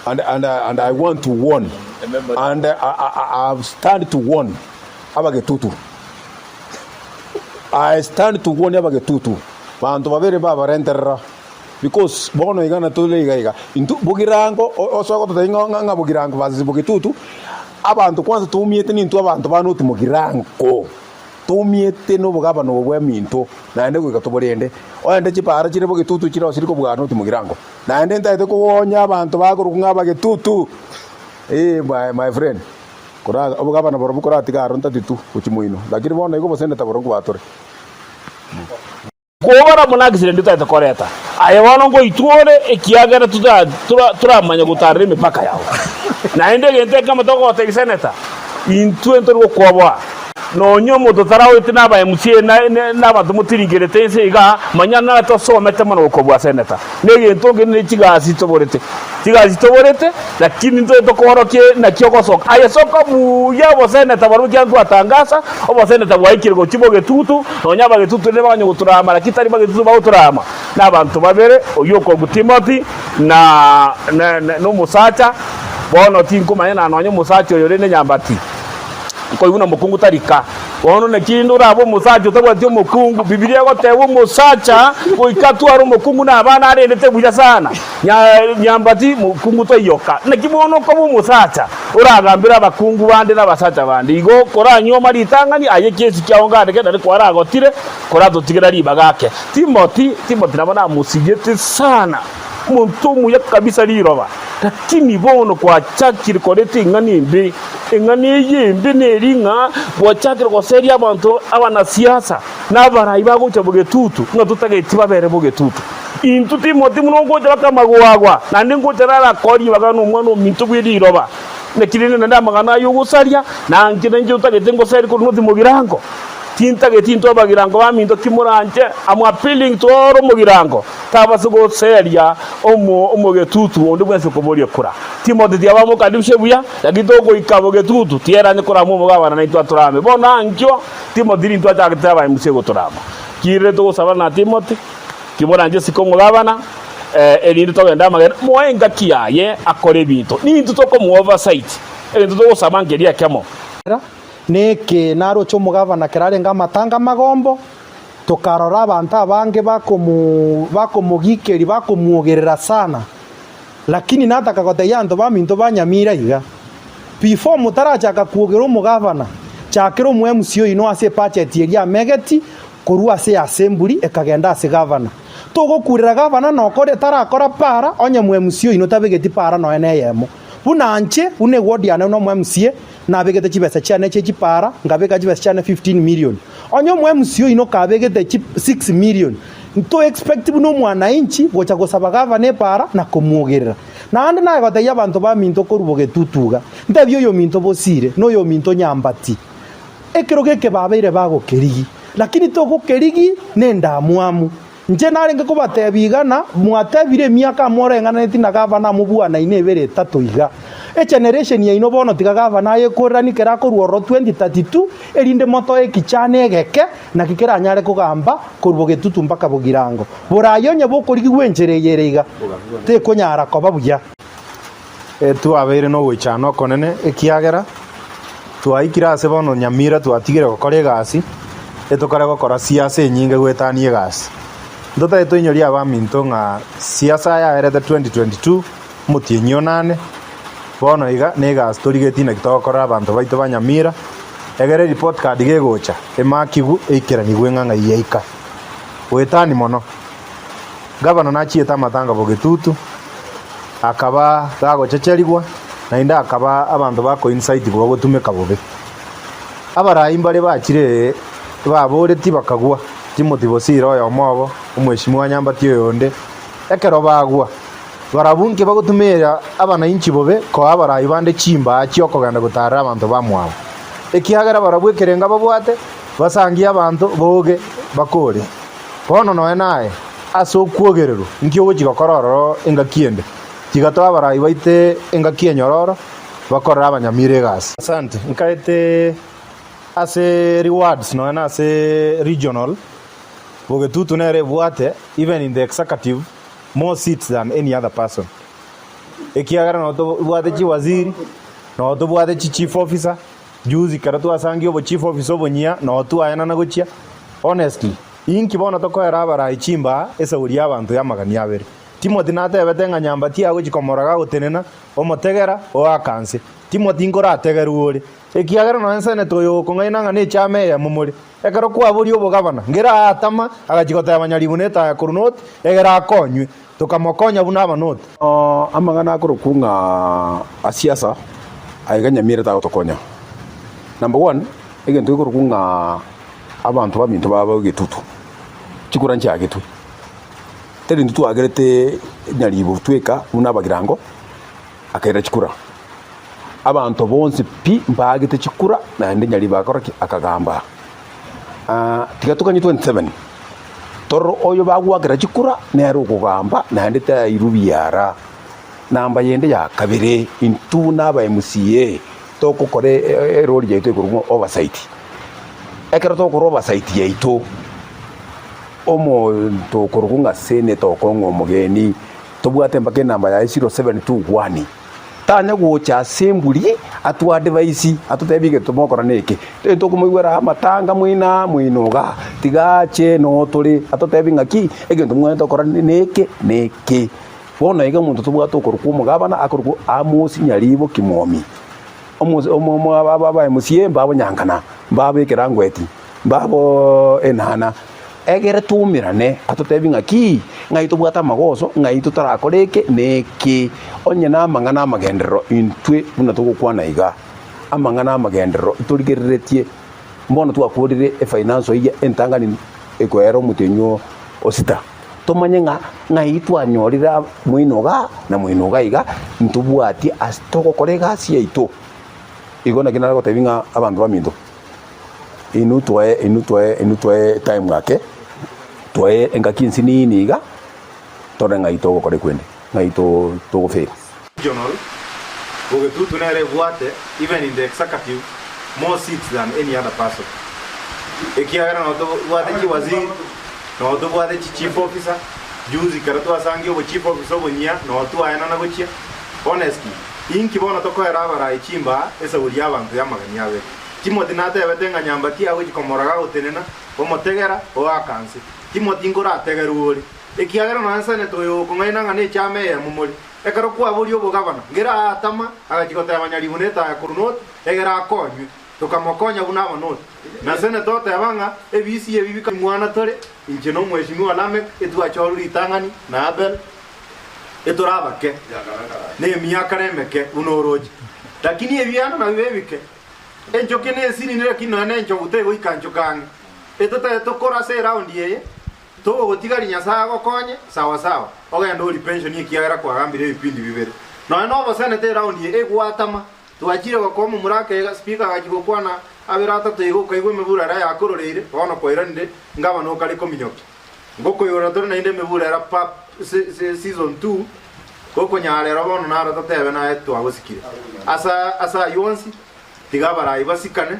and I want to warn, and I stand to warn abagetutu. I stand to warn abagetutu. Bantu babere baba renterra because bono igana tole igaiga intu bugirango osoko tutainga bugirango bazi bugitutu abantu kwanza tumiete nintu abantu banuti mugirango tumiete no bugaba no bwa minto naende gwikatoborende oende chipara chire bugitutu chiro siriko bugano ti mugirango naende ntaite kuwonya abantu baguru ngaba gitutu my friend kora obugaba na borobu kora tigaro ntatitu kuchimuino lakini bono iko bosende taboro kubatore Kobara muna accident itaita koreta. Ayebona ngo itwore ekiagera turamanya gutarira imipaka yawe. Na ende gente kama toko tegiseneta. Intwento rwo kwabwa. Nonya moto tarawite naba MCA n'abantu mutiringirete nse iga manyana natosomete mano ukobwa seneta. Nege ntonge ne kigazi toborete. Kigazi toborete lakini nto kohoroke na kyokosoka. Ayesoka mu yabo seneta baruki antu atangasa obo seneta bwaikire go kiboge tutu nonya bagetutu ne banyo guturama la kitari bagetutu bawuturama n'abantu babere oyoko gutimoti na nomosacha bono tinko manyana nonya mosacha yore ne Nyambati. Ko ibuna mukungu tarika wono ne kindu rabo musacha tobwati omokungu Biblia gotewe omosacha ko ikatu aro omokungu na abana arendete buja sana Nyambati mukungu toyoka ne kibono ko omosacha uragambira abakungu bande n'abasacha bande igo koranyo maritangani aye kesi kyaongande kenda ko aragotire koratutigera riba gake Timothy nabona musigete sana muntu muya kabisa liroba lakini bono kwa chakiri korete ingani yimbe neringa kwa chakiri ko seria abantu abana siasa n'abarayi baguca bugetutu ngatutageti babere bugetutu intu Timothy munongo jaka magwagwa nande ngoca rara kori bagano umwana mintu bwiriroba nekirine nanda magana yugusaria nangire nje utagete ngo seri ko nuti mugirango tinto abagirango baminto kimuranje am appealing to oro mugirango tabasugo seria omugetutu onde bwese koborie kura Timothy diabamo kadimshe buya yagitogo ikabogetutu tieranye kora mu mugabana na itwa turame bona ankyo Timothy rintu atakitaba imuse goturama kire to saba na Timothy kimuranje sikongo gabana elinde to genda magana moenga kiaye akore bintu nintu to ko mu oversight elinde to saba ngeria kemo neke naro chomugavana kerarenga matanga magombo tukarora abantu abange bakomugikeri bakomuogerera sana lakini nataka koteyanto baminto banyamira iga before mutarachaka kuogera omugavana chakero mu MCA ino ase budget eria megeti korwa ase assembly ekagenda ase governor togokurira governor nokore tarakora para onye mu MCA ino tabegeti para no eneyemo bunanche une ward yana no mu MCA nabegete chibesa cyane cy'ikipara ngabega chibesa cyane 15 million onyo mu MCA ino kabegete 6 million to expect no mwana inchi gocha gosaba governor para na komuogerera nande naye gote yabantu baminto koruboge tutuga ndabyo yo minto bosire no yo minto Nyambati ekero geke babeire bago kerigi lakini to go kerigi nenda muamu nje narenge ko batebigana mwatebire miaka morengana netina governor mubwana inebere tatoiga generation ya ino bono tigagava naye korani kera koruoro 2032 erinde moto ekichane egeke na kikera nyare kugamba koruboge tutu mpaka bugirango burayonya bokori gwenchereyerega te konyara ko babuya tu abere no wichano konene ekiagera tu aikirase bono nyamira tu atigere gokore gasi etokare gokora siasa nyinge gwetanie gasi ndota etonyoria abaminto nga siasa ya erete 2022 mutienyo nane bono iga nega story getina kitokora abantu baito banyamira egere report card gegocha emakigu eikera ni gwenganga yeika wetani mono governor na chieta matanga bogetutu akaba dago checherigwa na inda akaba abantu bako insight bwo gutumeka bobe abarayi mbare bachire baboreti bakagwa Timothy bosiro yo mobo umweshimwa Nyambati yonde ekero bagwa barabunke bagutumira abana inchi bobe ko abarayi bande chimba chioko ganda gutara abantu bamwabo ekiagera barabwekerenga babwate basangia abantu boge bakore bono no enaye aso kuogerero nkyo gochiga kororo enga kiende tigato abarayi baite enga kienyororo bakorera abanyamire gas asante nkaete ase rewards no ena ase regional boge tutu nere bwate even in the executive more seats than any other person ekiagera no tobwate chi waziri no tobwate chi chief officer juzi kara twasangi obo chief officer obonyia no twaena na gochia honestly inki bona tokoera bara ichimba esauria abantu ya magani abere Timothy natebete ng'a Nyambati agochikomoraga gotenena omotegera oakanse Timothy ngora ategeru ore ekiagera no ensene toyo kong'aina ng'a ne chame ya mumuri ekero kwaburi obogabana ngera atama agachikota abanyaribu neta ya kurunot egera akonywe tukamokonya buna abanot amang'ana akoroku ng'a asiasa aiga Nyamira tagotokonya. Number 1 egento ikoroku ng'a abantu baminto baba gitutu chikura nchagetu teri ntu agerete nyaribu tweka buna abagirango akaira chikura abantu bonse pi mbagete chikura na ndi nyaribu akoraki akagamba tigatukanyi 27 toro oyo bagwagira chikura nero kugamba na ndi ta irubiara namba yende ya kabire intu naba MCA tokukore erori yaito ikurumo oversight ekero tokoro oversight yaito omo tokorukunga seneta okongo mugeni tobwate mbake namba ya 0721 tanya gocha assembly atu advice atutebige tumokora neke tokumwira amatanga mwinoga tigache no tuli atutebinga ki egento mwento kora neke bona iga muntu tobwate okorukumo gabana akoruku amosi nyaribo kimomi omo baba MCA babo nyankana babo kerangweti babo enhana egere tumirane atutebinga ki ngai tubwata magoso ngai tutarakoreke neki onye na mangana magendero intwe buna tugukwana iga amangana magendero iturigereretie mbona twakurire finance iya entangani ekwero mutenyo osita tomanyenga ngai twanyorira mwinoga na mwinoga iga ntubwati astoko korega siaito igona kinara gotebinga abantu baminto inutwae time ngake twae engakinsi nini iga tore ngaito gokore kwende ngaito togofe regional ogetutu nere bwate even in the executive more seats than any other person ekiagera no to bwate ki waziri no to bwate chief officer juzi karatu asangi obo chief officer obonya no to aena na gochia honestly inki bona tokoera bara ichimba esa uri abantu ya magani yawe Timothy natebete ng'a Nyambati agochikomoraga gotenena omotegera oakanse Timothy ngora ategeru ore ekiagera no ensene toyo kong'aina ng'a ne chame ya mumuri ekero kwaburi obogabana ngera atama agachikota abanyaribu neta ya kurunot egera akonywe tukamokonya buna abanot na sene tote abanga ebisi ebibika mwana tore inche no mweshimiwa Lamek etwachoruri tangani na Abel etorabake ne miaka remeke unoroji lakini ebiano na bibebike enchoke ne sini nire kino ne encho utego ikancho kange etote tokora se round yeye to gotigari nyasa gokonye sawa sawa ogenda uri pension ikiagera kwa gambire ibindi bibere no bosane te round ye egwatama twachire gokomo murake speaker gachigokwana abirata tego kaigwe meburara yakororeire bono koirande ngaba no kali kominyoki ngoko yora tore na inde meburara pap season 2 koko nyare robono naro totebe na etu agosikire asa yonsi tigabara ibasikane